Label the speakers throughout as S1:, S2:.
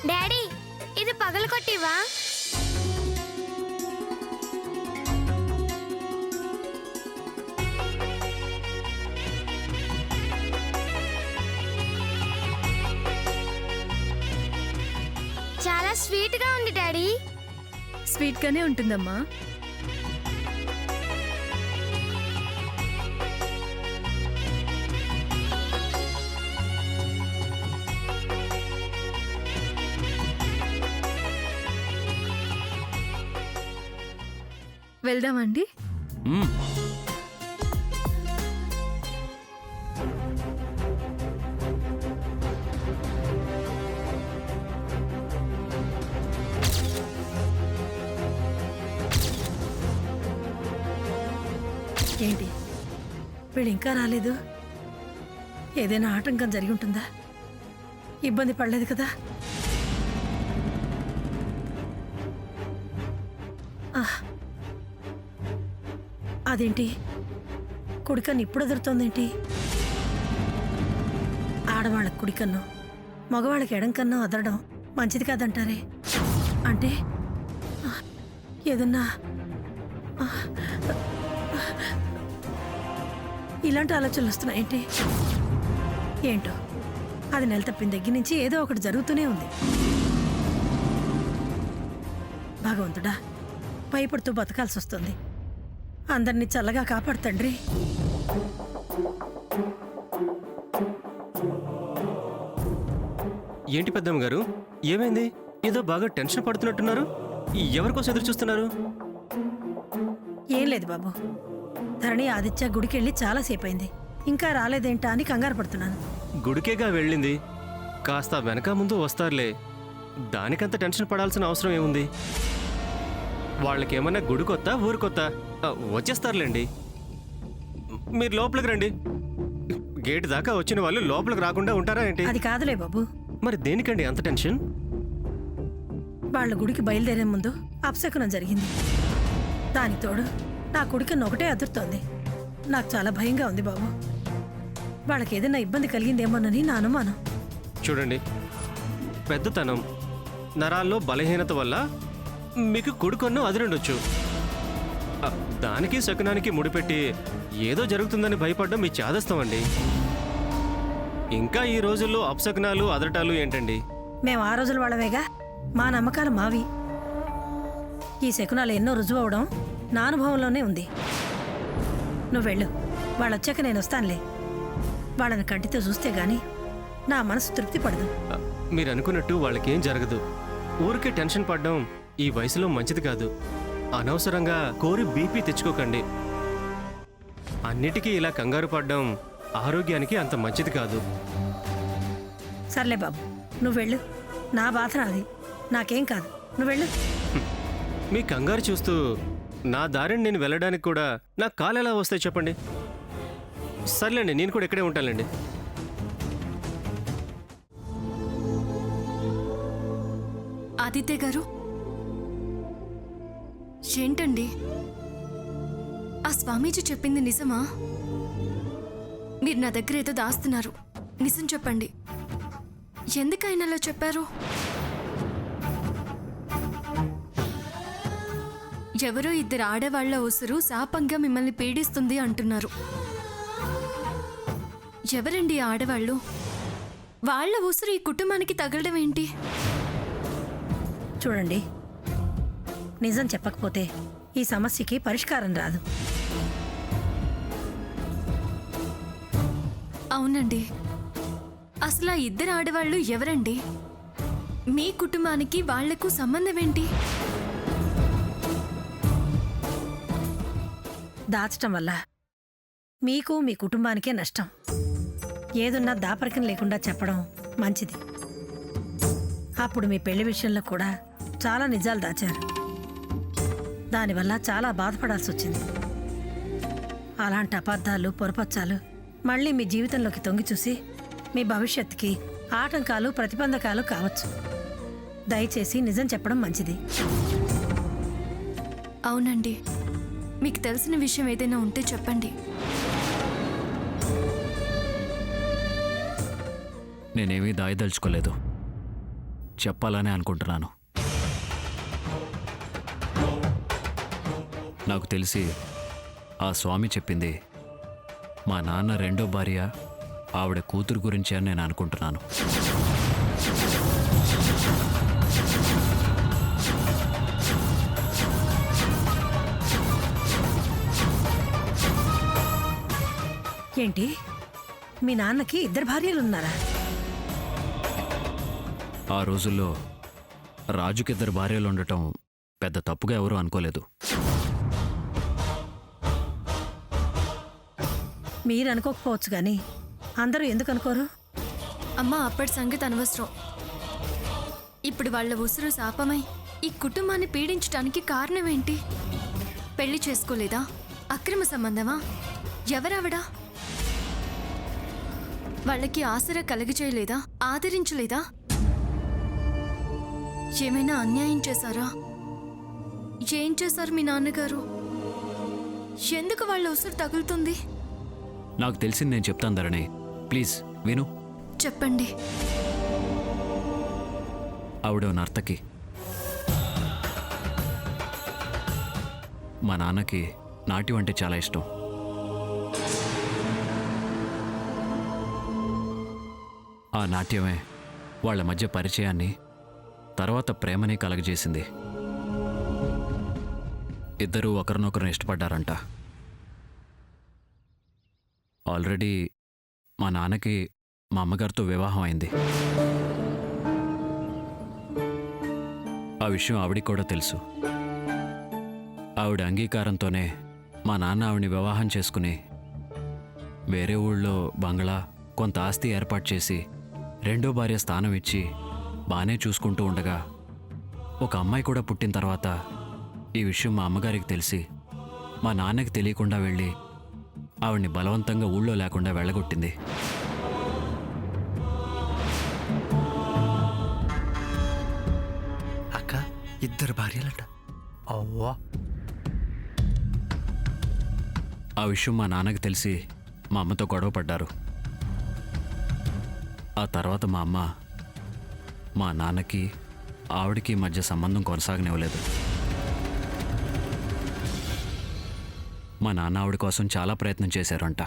S1: Daddy ఇది పగలకొట్టివా? చాలా sweet గా ఉంది డాడీ.
S2: స్వీట్ గానే ఉంటుందమ్మా. వెళ్దామండి.
S3: ఏంటి వీళ్ళు ఇంకా రాలేదు? ఏదైనా ఆటంకం జరిగి ఉంటుందా? ఇబ్బంది పడలేదు కదా? అదేంటి కుడికన్ను ఇప్పుడు ఎదురుతోందేంటి? ఆడవాళ్ళకి కుడికన్ను, మగవాళ్ళకి ఎడంకన్ను అదరడం మంచిది కాదంటారే. అంటే ఏదన్నా ఇలాంటి ఆలోచనలు వస్తున్నాయేంటి? ఏంటో అది నెల తప్పిన దగ్గర నుంచి ఏదో ఒకటి జరుగుతూనే ఉంది. భగవంతుడా, భయపడుతూ బతకాల్సి వస్తుంది. అందరినీ చల్లగా కాపాడు తండ్రి.
S4: ఏంటి పెద్దమ్మ గారు, ఏమైంది? ఏదో బాగా టెన్షన్ పడుతున్నట్టున్నారు. ఎవరికోసం ఎదురు చూస్తున్నారు?
S3: ఏం లేదు బాబు, ధరణి ఆదిత్య గుడికెళ్ళి చాలాసేపు అయింది. ఇంకా రాలేదేంటా అని కంగారు పడుతున్నాను.
S4: గుడికేగా వెళ్ళింది, కాస్త వెనక ముందు వస్తారులే. దానికంత టెన్షన్ పడాల్సిన అవసరం ఏముంది? వాళ్ళకేమన్నా గుడి కొత్త ఊరు కొత్త? వచ్చేస్తారులేండి. మీరు లోపలికి రండి. గేట్ దాకా వచ్చిన వాళ్ళు లోపలికి రాకుండా ఉంటారా ఏంటి?
S3: అది కాదులే బాబు.
S4: మరి దేనికండి అంత టెన్షన్?
S3: వాళ్ళ గుడికి బయలుదేరే ముందు అపశకునం జరిగింది. దానికి తోడు నా కుడికన్ను ఒకటే అదురుతోంది. నాకు చాలా భయంగా ఉంది బాబు. వాళ్ళకి ఏదైనా ఇబ్బంది కలిగిందేమోనని నా అనుమానం.
S4: చూడండి, పెద్దతనం, నరాల్లో బలహీనత వల్ల మీకు కుడికన్ను అదిరుండొచ్చు. దానికి శకునానికి ముడిపెట్టి ఏదో జరుగుతుందని భయపడడం మీ చాదస్తం అండి. ఇంకా ఈ రోజుల్లో అపశకునాలు అదరటాలు ఏంటండి?
S3: మేము ఆ రోజుల వాళ్ళమేగా, మా నమ్మకాలు మావి. ఈ శకునాలు ఎన్నో రుజువు అవడం నా అనుభవంలోనే ఉంది. నువ్వు వెళ్ళు, వాళ్ళొచ్చాక నేను వస్తానులే. వాళ్ళని కంటితో చూస్తే గాని నా మనసు తృప్తి పడదు.
S4: మీరు అనుకున్నట్టు వాళ్ళకేం జరగదు. ఊరికే టెన్షన్ పడడం ఈ వయసులో మంచిది కాదు. అనవసరంగా కోరి బీపీ తెచ్చుకోకండి. అన్నిటికీ ఇలా కంగారు పడడం ఆరోగ్యానికి అంత మంచిది కాదు.
S3: సర్లే బాబు, నువ్వు వెళ్ళు. నా బాధ నాది, నాకేం కాదు. నువ్వు వెళ్ళు.
S4: మీ కంగారు చూస్తూ నా దారిని నేను వెళ్ళడానికి కూడా నా కాలు ఎలా వస్తాయి చెప్పండి? సర్లేండి, నేను కూడా ఇక్కడే ఉంటానండి.
S2: ఆదిత్య గారు, ఏంటండి ఆ స్వామీజీ చెప్పింది నిజమా? మీరు నా దగ్గర ఏదో దాస్తున్నారు, నిజం చెప్పండి. ఎందుకైనా అలా చెప్పారు? ఎవరో ఇద్దరు ఆడవాళ్ల ఉసురు శాపంగా మిమ్మల్ని పీడిస్తుంది అంటున్నారు. ఎవరండి ఆడవాళ్ళు? వాళ్ళ ఉసురు ఈ కుటుంబానికి తగలడం ఏంటి?
S3: చూడండి, నిజం చెప్పకపోతే ఈ సమస్యకి పరిష్కారం రాదు.
S2: అవునండి, అసలు ఆ ఇద్దరు ఆడవాళ్ళు ఎవరండి? మీ కుటుంబానికి వాళ్లకు సంబంధం ఏంటి?
S3: దాచటం వల్ల మీకు మీ కుటుంబానికే నష్టం. ఏదున్నా దాపరికం లేకుండా చెప్పడం మంచిది. అప్పుడు మీ పెళ్లి విషయంలో కూడా చాలా నిజాలు దాచారు. దానివల్ల చాలా బాధపడాల్సి వచ్చింది. అలాంటి అబద్ధాలు, పొరపచ్చాలు మళ్ళీ మీ జీవితంలోకి తొంగి చూసి మీ భవిష్యత్తుకి ఆటంకాలు, ప్రతిబంధకాలు కావచ్చు. దయచేసి నిజం చెప్పడం మంచిది.
S2: అవునండి, మీకు తెలిసిన విషయం ఏదైనా ఉంటే చెప్పండి.
S5: నేనేమీ దాయదలుచుకోలేదు. చెప్పాలని అనుకుంటున్నాను. నాకు తెలిసి ఆ స్వామి చెప్పింది మా నాన్న రెండో భార్య ఆవిడ కూతురు గురించి అని నేను అనుకుంటున్నాను.
S3: ఏంటి మీ నాన్నకి 2 భార్యలు ఉన్నారా?
S5: ఆ రోజుల్లో రాజుకి 2 భార్యలు ఉండటం పెద్ద తప్పుగా ఎవరూ అనుకోలేదు.
S3: మీరు అనుకోకపోవచ్చు కానీ అందరూ ఎందుకు అనుకోరు?
S2: అమ్మ అప్పటి సంగతి అనవసరం. ఇప్పుడు వాళ్ళ ఉసురు శాపమై ఈ కుటుంబాన్ని పీడించడానికి కారణం ఏంటి? పెళ్లి చేసుకోలేదా? అక్రమ సంబంధమా? ఎవరావిడా? వాళ్ళకి ఆసరా కలగజేయలేదా? ఆదరించలేదా? ఏమైనా అన్యాయం చేశారా? ఏం చేశారు మీ నాన్నగారు? ఎందుకు వాళ్ళ ఉసురు తగులుతుంది?
S5: నాకు తెలిసింది నేను చెప్తాను ధరణి, ప్లీజ్ విను.
S2: చెప్పండి.
S5: ఆవిడ నర్తకి. మా నాన్నకి నాట్యం అంటే చాలా ఇష్టం. ఆ నాట్యమే వాళ్ళ మధ్య పరిచయాన్ని, తర్వాత ప్రేమని కలగజేసింది. ఇద్దరూ ఒకరినొకరు ఇష్టపడ్డారంట. ఆల్రెడీ మా నాన్నకి మా అమ్మగారితో వివాహం అయింది. ఆ విషయం ఆవిడికి కూడా తెలుసు. ఆవిడ అంగీకారంతోనే మా నాన్న ఆవిడని వివాహం చేసుకుని వేరే ఊళ్ళో బంగ్లా, కొంత ఆస్తి ఏర్పాటు చేసి రెండో భార్య స్థానం ఇచ్చి బాగానే చూసుకుంటూ ఉండగా ఒక అమ్మాయి కూడా పుట్టిన తర్వాత ఈ విషయం మా అమ్మగారికి తెలిసి మా నాన్నకి తెలియకుండా వెళ్ళి ఆవిడ్ని బలవంతంగా ఊళ్ళో లేకుండా వెళ్ళగొట్టింది.
S6: అక్క 2 భార్యలంట. అవ్వా.
S5: ఆ విషయం మా నాన్నకి తెలిసి మా అమ్మతో గొడవ పడ్డారు. ఆ తర్వాత మా అమ్మ మా నాన్నకి ఆవిడికి మధ్య సంబంధం కొనసాగనివ్వలేదు. మా నాన్న ఆవిడ కోసం చాలా ప్రయత్నం చేశారంట,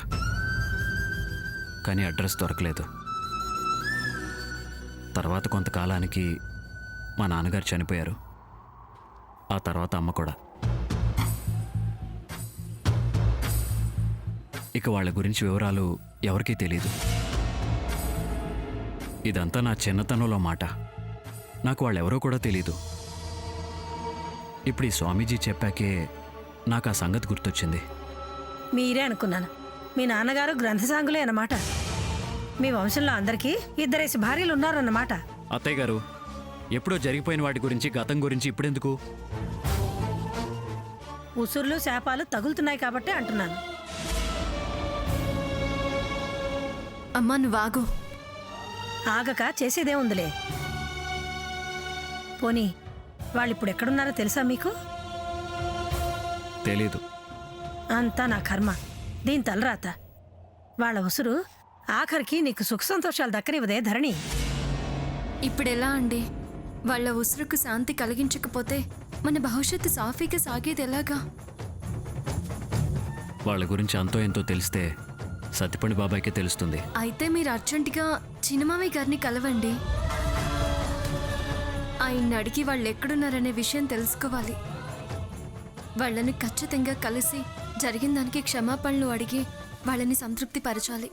S5: కానీ అడ్రస్ దొరకలేదు. తర్వాత కొంతకాలానికి మా నాన్నగారు చనిపోయారు. ఆ తర్వాత అమ్మ కూడా. ఇక వాళ్ళ గురించి వివరాలు ఎవరికీ తెలీదు. ఇదంతా నా చిన్నతనంలో మాట. నాకు వాళ్ళెవరో కూడా తెలీదు. ఇప్పుడు ఈ స్వామీజీ చెప్పాకే నాకు ఆ సంగతి గుర్తొచ్చింది.
S3: మీరే అనుకున్నాను. మీ నాన్నగారు గ్రంథసాంగులే అన్నమాట. మీ వంశంలో అందరికీ 2 భార్యలు ఉన్నారన్నమాట.
S5: అత్తయ్య గారు, ఎప్పుడో జరిగిపోయిన వాటి గురించి, గతం గురించి ఇప్పుడెందుకు?
S3: ఉసుర్లు శాపాలు తగులుతున్నాయి కాబట్టే అంటున్నాను.
S2: అమ్మా నువ్వాగు.
S3: ఆగక చేసేదే ఉందిలే. పోనీ వాళ్ళిప్పుడు ఎక్కడున్నారో తెలుసా మీకు?
S5: తెలీదు.
S3: అంతా నా కర్మ, దీని తలరాత. వాళ్ళ ఉసురు ఆఖరికి నీకు సుఖ సంతోషాలు దక్కనివ్వదే ధరణి.
S2: ఇప్పుడెలా అండి? వాళ్ళ ఉసురుకు శాంతి కలిగించకపోతే మన భవిష్యత్తు సాఫీగా సాగేది ఎలాగా?
S5: వాళ్ళ గురించి అంతో ఎంతో తెలిస్తే సత్యపండి బాబాయ్కే తెలుస్తుంది.
S2: అయితే మీరు అర్జెంటుగా చిన్నమామయ్య గారిని కలవండి. ఆయన్ని అడిగి వాళ్ళు ఎక్కడున్నారనే విషయం తెలుసుకోవాలి. వాళ్ళని ఖచ్చితంగా కలిసి జరిగిన దానికి క్షమాపణలు అడిగి వాళ్ళని సంతృప్తి పరచాలి.